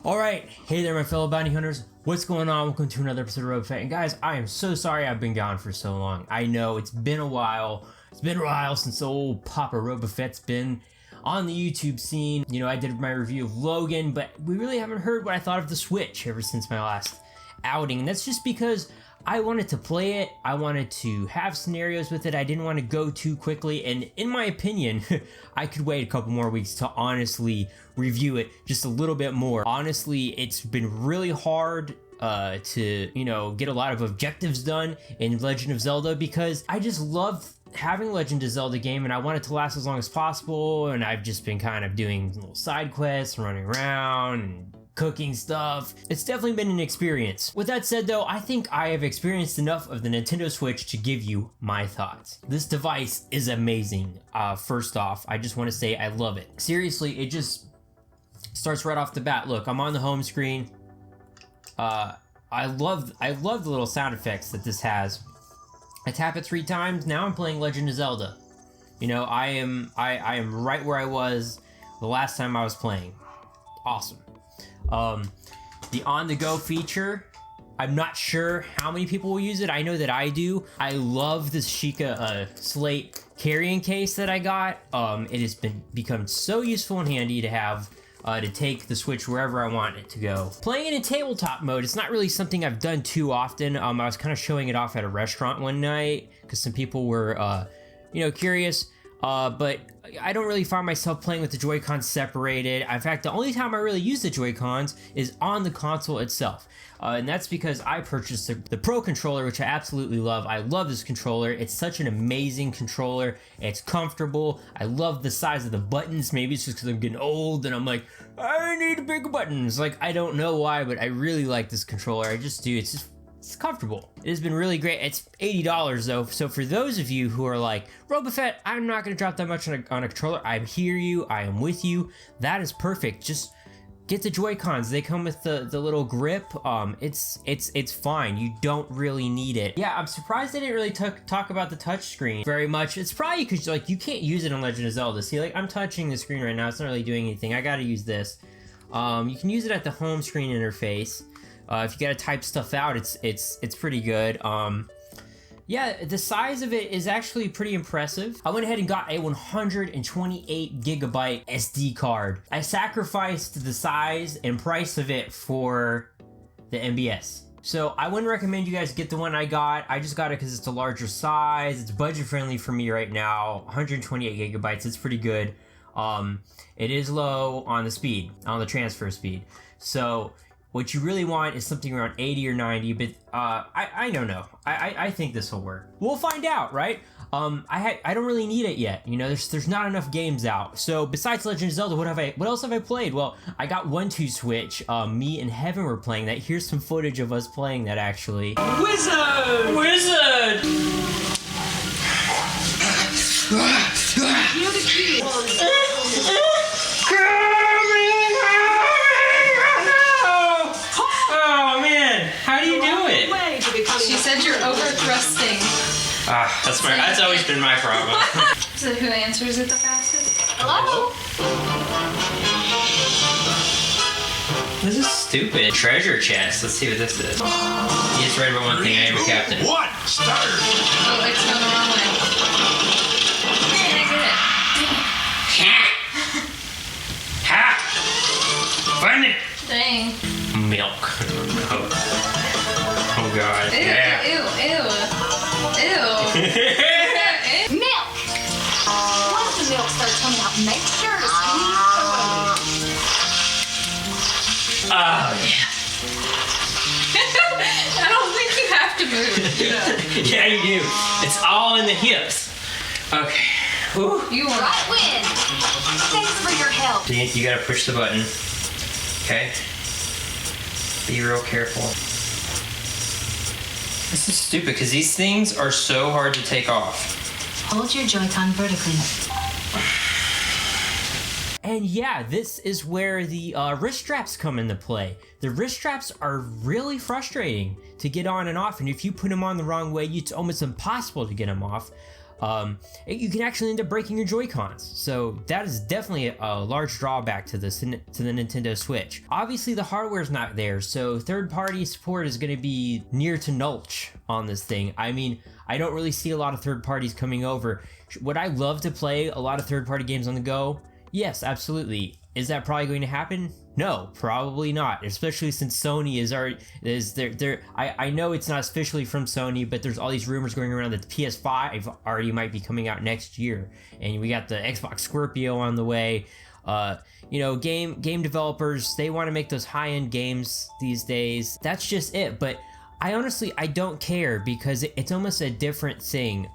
Alright, hey there my fellow bounty hunters, what's going on? Welcome to another episode of RobaFett, and guys, I am so sorry I've been gone for so long. I know, it's been a while since old Papa RobaFett's been on the YouTube scene. You know, I did my review of Logan, but we really haven't heard what I thought of the Switch ever since my last outing, and that's just because I wanted to play it, I wanted to have scenarios with it, I didn't want to go too quickly, and in my opinion, I could wait a couple more weeks to honestly review it just a little bit more. Honestly, it's been really hard to, you know, get a lot of objectives done in Legend of Zelda because I just love having Legend of Zelda game and I want it to last as long as possible, and I've just been kind of doing little side quests, running around, and cooking stuff. It's definitely been an experience. With that said though, I think I have experienced enough of the Nintendo Switch to give you my thoughts. This device is amazing. First off, I just want to say I love it. Seriously, it just starts right off the bat. Look, I'm on the home screen. I love the little sound effects that this has. I tap it 3 times, now I'm playing Legend of Zelda. You know, I am right where I was the last time I was playing. Awesome. The on-the-go feature, I'm not sure how many people will use it. I know that I do. I love this Sheikah Slate carrying case that I got. It has become so useful and handy to have to take the Switch wherever I want it to go. Playing it in tabletop mode, it's not really something I've done too often. I was kind of showing it off at a restaurant one night because some people were, you know, curious. But I don't really find myself playing with the Joy-Cons separated. In fact, the only time I really use the Joy-Cons is on the console itself. And that's because I purchased the Pro controller, which I absolutely love. I love this controller. It's such an amazing controller. It's comfortable. I love the size of the buttons. Maybe it's just because I'm getting old and I'm like, I need big buttons. Like, I don't know why, but I really like this controller. I just do. It's comfortable. It has been really great. It's $80 though, so for those of you who are like, RobaFett, I'm not gonna drop that much on a controller, I hear you, I am with you, that is perfect. Just get the Joy-Cons. They come with the little grip. It's fine. You don't really need it. Yeah, I'm surprised they didn't really talk about the touchscreen very much. It's probably because like you can't use it on Legend of Zelda. See, like I'm touching the screen right now, it's not really doing anything. I gotta use this. You can use it at the home screen interface. If you gotta type stuff out, it's pretty good. Yeah, the size of it is actually pretty impressive. I went ahead and got a 128 gigabyte SD card. I sacrificed the size and price of it for the MBS. So I wouldn't recommend you guys get the one I got. I just got it because it's a larger size. It's budget friendly for me right now. 128 gigabytes, it's pretty good. It is low on the speed, on the transfer speed. So what you really want is something around 80 or 90, but I don't know. I think this will work. We'll find out, right? I don't really need it yet. You know, there's not enough games out. So besides Legend of Zelda, what else have I played? Well, I got 1-2 Switch. Me and Heaven were playing that. Here's some footage of us playing that actually. Wizard! Wizard! You're the key. She said you're over thrusting. That's always been my problem. So who answers it the fastest? Hello? This is stupid. Treasure chest. Let's see what this is. You just read about one thing. I am a captain. What? Start. Oh, it's going the wrong way. Can I get it? Ha! Find it. Dang. Milk. Oh god. Ew, yeah. ew, ew. Milk! Once the milk starts coming out, make sure to squeeze Oh yeah. I don't think you have to move. Yeah, you do. It's all in the hips. Okay. Whew. You want right win. Thanks for your help. You gotta push the button. Okay. Be real careful. This is stupid because these things are so hard to take off. Hold your Joy-Con vertically. And yeah, this is where the wrist straps come into play. The wrist straps are really frustrating to get on and off, and if you put them on the wrong way, it's almost impossible to get them off. you can actually end up breaking your Joy-Cons. So that is definitely a large drawback to the Nintendo Switch. Obviously the hardware is not there, so third-party support is going to be near to nulch on this thing. I mean, I don't really see a lot of third parties coming over. Would I love to play a lot of third-party games on the go? Yes, absolutely. Is that probably going to happen? No, probably not. Especially since Sony I know it's not officially from Sony, but there's all these rumors going around that the PS5 already might be coming out next year, and we got the Xbox Scorpio on the way. Game developers, they want to make those high-end games these days. That's just it. But I don't care, because it's almost a different thing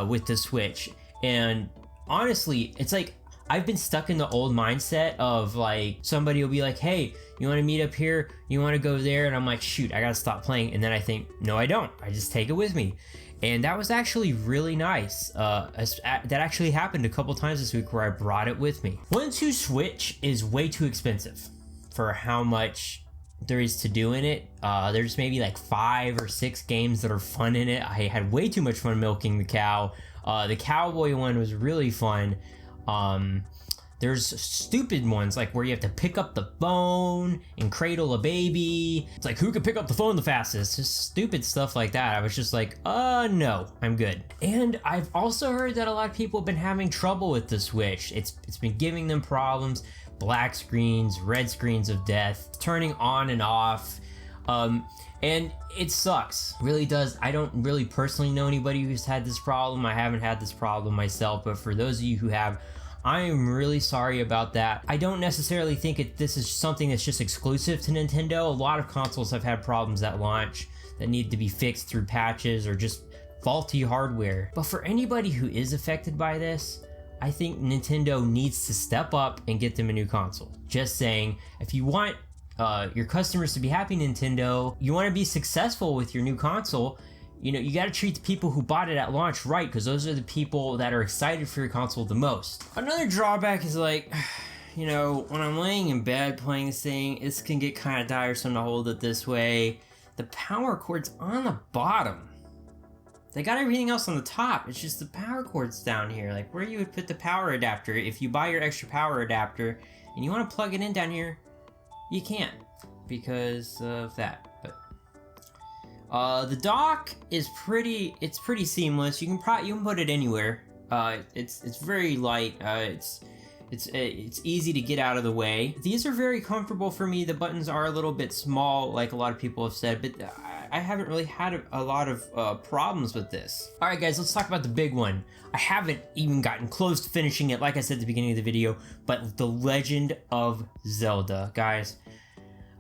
with the Switch. And honestly, it's like I've been stuck in the old mindset of like, somebody will be like, hey, you want to meet up here? You want to go there? And I'm like, shoot, I gotta stop playing. And then I think, no, I don't. I just take it with me. And that was actually really nice. That actually happened a couple times this week where I brought it with me. 1-2 Switch is way too expensive for how much there is to do in it. There's maybe like 5 or 6 games that are fun in it. I had way too much fun milking the cow. The cowboy one was really fun. There's stupid ones like where you have to pick up the phone and cradle a baby. It's like, who can pick up the phone the fastest? Just stupid stuff like that. I was just like, no, I'm good. And I've also heard that a lot of people have been having trouble with the Switch. It's been giving them problems. Black screens, red screens of death, turning on and off. And it sucks, really does. I don't really personally know anybody who's had this problem. I haven't had this problem myself, but for those of you who have, I am really sorry about that. I don't necessarily think this is something that's just exclusive to Nintendo. A lot of consoles have had problems at launch that need to be fixed through patches or just faulty hardware. But for anybody who is affected by this, I think Nintendo needs to step up and get them a new console. Just saying, if you want your customers to be happy, Nintendo, you want to be successful with your new console, you got to treat the people who bought it at launch right, because those are the people that are excited for your console the most. Another drawback is like, when I'm laying in bed playing this thing, it can get kind of tiresome to hold it this way. The power cord's on the bottom. They got everything else on the top. It's just the power cord's down here, like where you would put the power adapter. If you buy your extra power adapter and you want to plug it in down here, you can't because of that. But the dock is pretty seamless. You can put it anywhere. It's very light. It's easy to get out of the way. These are very comfortable for me. The buttons are a little bit small, like a lot of people have said, but I haven't really had a lot of problems with this. All right, guys, let's talk about the big one. I haven't even gotten close to finishing it, like I said at the beginning of the video, but The Legend of Zelda. Guys,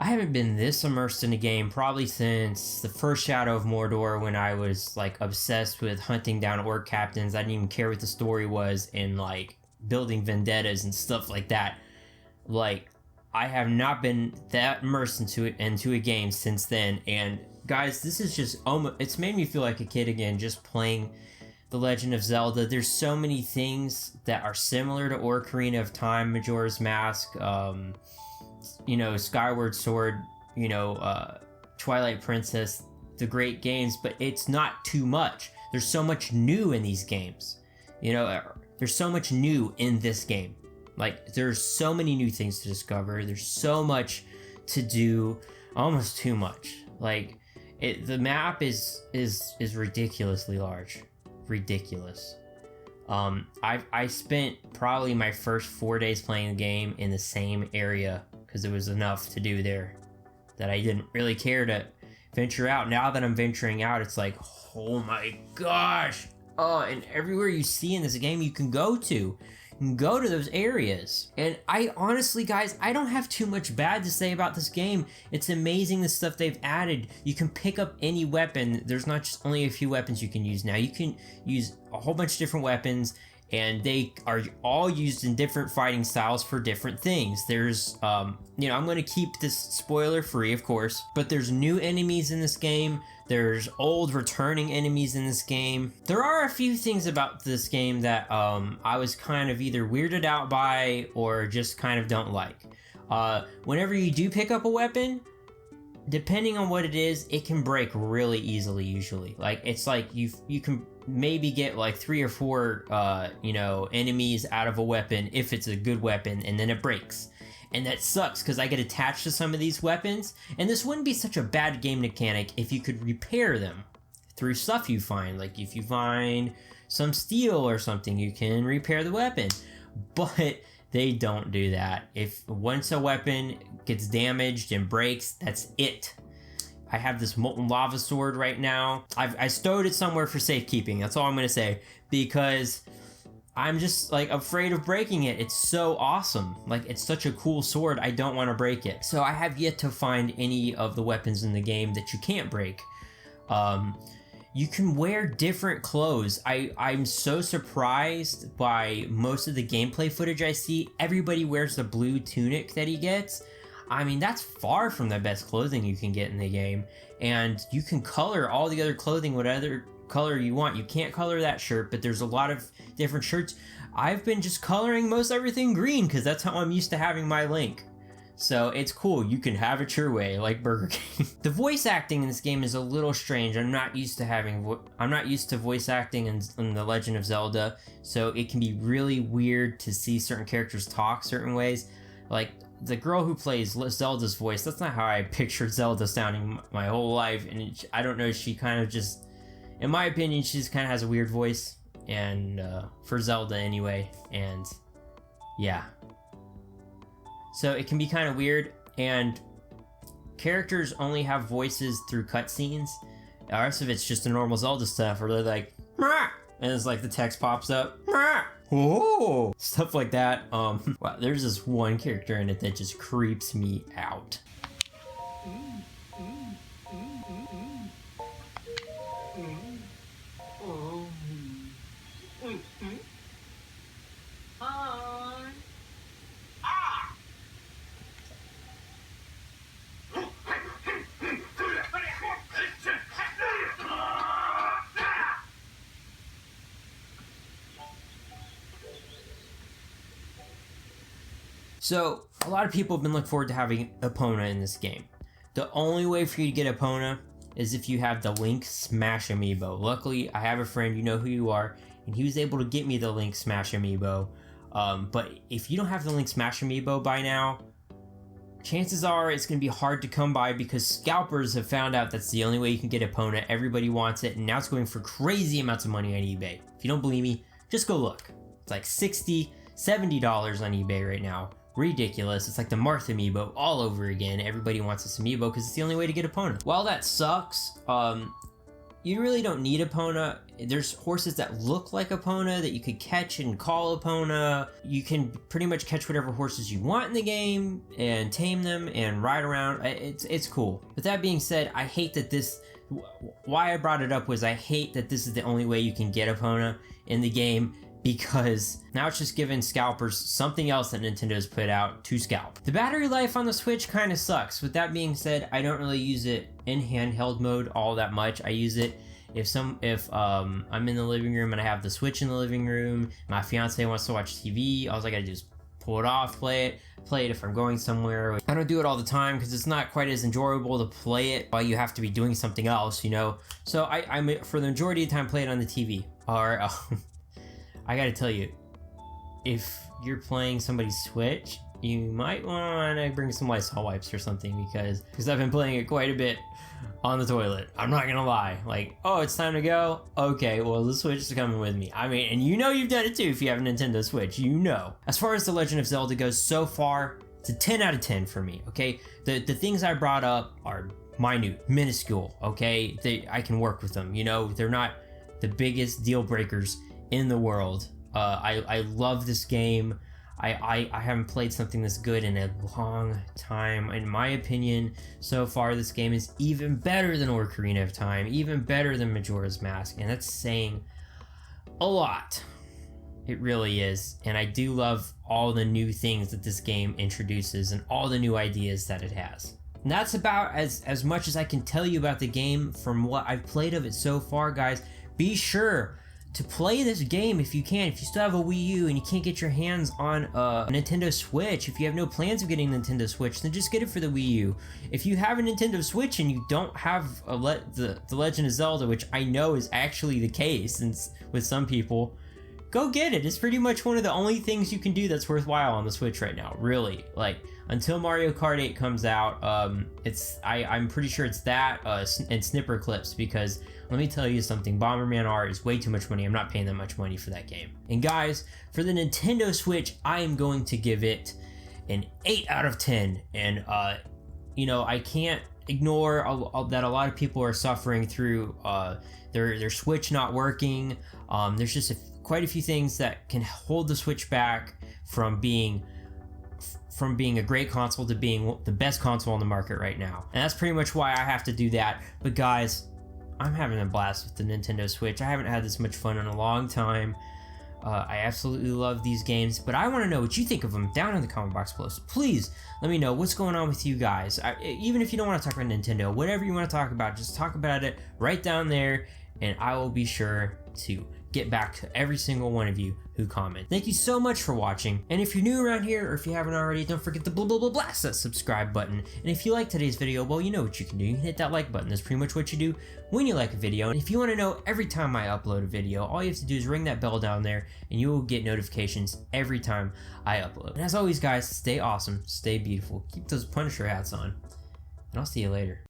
I haven't been this immersed in a game probably since the first Shadow of Mordor, when I was like obsessed with hunting down orc captains. I didn't even care what the story was, and like building vendettas and stuff like that. Like, I have not been that immersed into a game since then. And guys, this is just it's made me feel like a kid again, just playing The Legend of Zelda. There's so many things that are similar to Ocarina of Time, Majora's Mask, Skyward Sword, Twilight Princess, the great games, but it's not too much. There's so much new in these games. There's so much new in this game. Like, there's so many new things to discover. There's so much to do, almost too much. Like, the map is ridiculously large. Ridiculous. I spent probably my first 4 days playing the game in the same area because it was enough to do there that I didn't really care to venture out. Now that I'm venturing out, it's like, oh my gosh. And everywhere you see in this game you can go to. You can go to those areas. And I honestly, guys, I don't have too much bad to say about this game. It's amazing the stuff they've added. You can pick up any weapon. There's not just only a few weapons you can use now. You can use a whole bunch of different weapons, and they are all used in different fighting styles for different things. There's, I'm going to keep this spoiler free, of course, but there's new enemies in this game. There's old returning enemies in this game. There are a few things about this game that I was kind of either weirded out by or just kind of don't like. Whenever you do pick up a weapon, depending on what it is, it can break really easily usually. Like, it's like you can maybe get like 3 or 4, you know, enemies out of a weapon if it's a good weapon, and then it breaks. And that sucks because I get attached to some of these weapons, and this wouldn't be such a bad game mechanic if you could repair them through stuff you find. Like if you find some steel or something, you can repair the weapon. But they don't do that. If once a weapon gets damaged and breaks, that's it. I have this molten lava sword right now. I stowed it somewhere for safekeeping. That's all I'm gonna say, because I'm just like afraid of breaking it. It's so awesome. Like, it's such a cool sword. I don't want to break it. So I have yet to find any of the weapons in the game that you can't break. You can wear different clothes. I'm so surprised by most of the gameplay footage I see. Everybody wears the blue tunic that he gets. I mean, that's far from the best clothing you can get in the game. And you can color all the other clothing whatever color you want. You can't color that shirt, but there's a lot of different shirts. I've been just coloring most everything green because that's how I'm used to having my Link. So it's cool. You can have it your way, like Burger King. The voice acting in this game is a little strange. I'm not used to voice acting in The Legend of Zelda, so it can be really weird to see certain characters talk certain ways. Like the girl who plays Zelda's voice, that's not how I pictured Zelda sounding my whole life, and I don't know, she kind of just, in my opinion, she just kind of has a weird voice, and for Zelda anyway, and yeah. So it can be kind of weird, and characters only have voices through cutscenes. The rest of it's just the normal Zelda stuff, where they're like, "Mah!" and it's like the text pops up, "Mah!" Oh, stuff like that. Wow, there's this one character in it that just creeps me out. So, a lot of people have been looking forward to having Epona in this game. The only way for you to get Epona is if you have the Link Smash Amiibo. Luckily, I have a friend, you know who you are, and he was able to get me the Link Smash Amiibo. But if you don't have the Link Smash Amiibo by now, chances are it's going to be hard to come by, because scalpers have found out that's the only way you can get Epona. Everybody wants it, and now it's going for crazy amounts of money on eBay. If you don't believe me, just go look. It's like $60, $70 on eBay right now. Ridiculous. It's like the Marth amiibo all over again. Everybody wants this amiibo because it's the only way to get Epona. While that sucks, you really don't need Epona. There's horses that look like Epona that you could catch and call Epona. You can pretty much catch whatever horses you want in the game and tame them and ride around. It's cool. With that being said, I hate that this... Why I brought it up was I hate that this is the only way you can get Epona in the game, because now it's just giving scalpers something else that Nintendo's put out to scalp. The battery life on the Switch kind of sucks. With that being said, I don't really use it in handheld mode all that much. I use it if I'm in the living room and I have the Switch in the living room, my fiance wants to watch TV, all I gotta do is pull it off, play it if I'm going somewhere. I don't do it all the time because it's not quite as enjoyable to play it while you have to be doing something else, you know? So I'm for the majority of the time play it on the TV. Or I gotta tell you, if you're playing somebody's Switch, you might want to bring some Lysol wipes or something, because I've been playing it quite a bit on the toilet. I'm not gonna lie. Like, oh, it's time to go? Okay, well, the Switch is coming with me. I mean, and you know you've done it too if you have a Nintendo Switch, you know. As far as The Legend of Zelda goes, so far, it's a 10 out of 10 for me, okay? The things I brought up are minuscule, okay? I can work with them, you know? They're not the biggest deal breakers in the world. I love this game. I haven't played something this good in a long time. In my opinion, so far this game is even better than Ocarina of Time, even better than Majora's Mask, and that's saying a lot. It really is. And I do love all the new things that this game introduces and all the new ideas that it has. And that's about as much as I can tell you about the game from what I've played of it so far, guys. Be sure to play this game if you can. If you still have a Wii U and you can't get your hands on a Nintendo Switch, if you have no plans of getting a Nintendo Switch, then just get it for the Wii U. If you have a Nintendo Switch and you don't have the Legend of Zelda, which I know is actually the case with some people, go get it. It's pretty much one of the only things you can do that's worthwhile on the Switch right now, really. Like, until Mario Kart 8 comes out, I'm pretty sure it's that and Snipper Clips, because let me tell you something, Bomberman R is way too much money. I'm not paying that much money for that game. And guys, for the Nintendo Switch, I am going to give it an 8 out of 10. And you know, I can't ignore that a lot of people are suffering through their Switch not working. There's just quite a few things that can hold the Switch back from being a great console to being the best console on the market right now. And that's pretty much why I have to do that. But guys, I'm having a blast with the Nintendo Switch. I haven't had this much fun in a long time. I absolutely love these games, but I want to know what you think of them down in the comment box below. So please let me know what's going on with you guys. Even if you don't want to talk about Nintendo, whatever you want to talk about, just talk about it right down there, and I will be sure to get back to every single one of you who comment. Thank you so much for watching, and if you're new around here, or if you haven't already, don't forget to blast that subscribe button. And if you like today's video, well, you know what you can do. You can hit that like button. That's pretty much what you do when you like a video. And if you want to know every time I upload a video, all you have to do is ring that bell down there, and you will get notifications every time I upload. And as always, guys, stay awesome, stay beautiful, keep those Punisher hats on, and I'll see you later.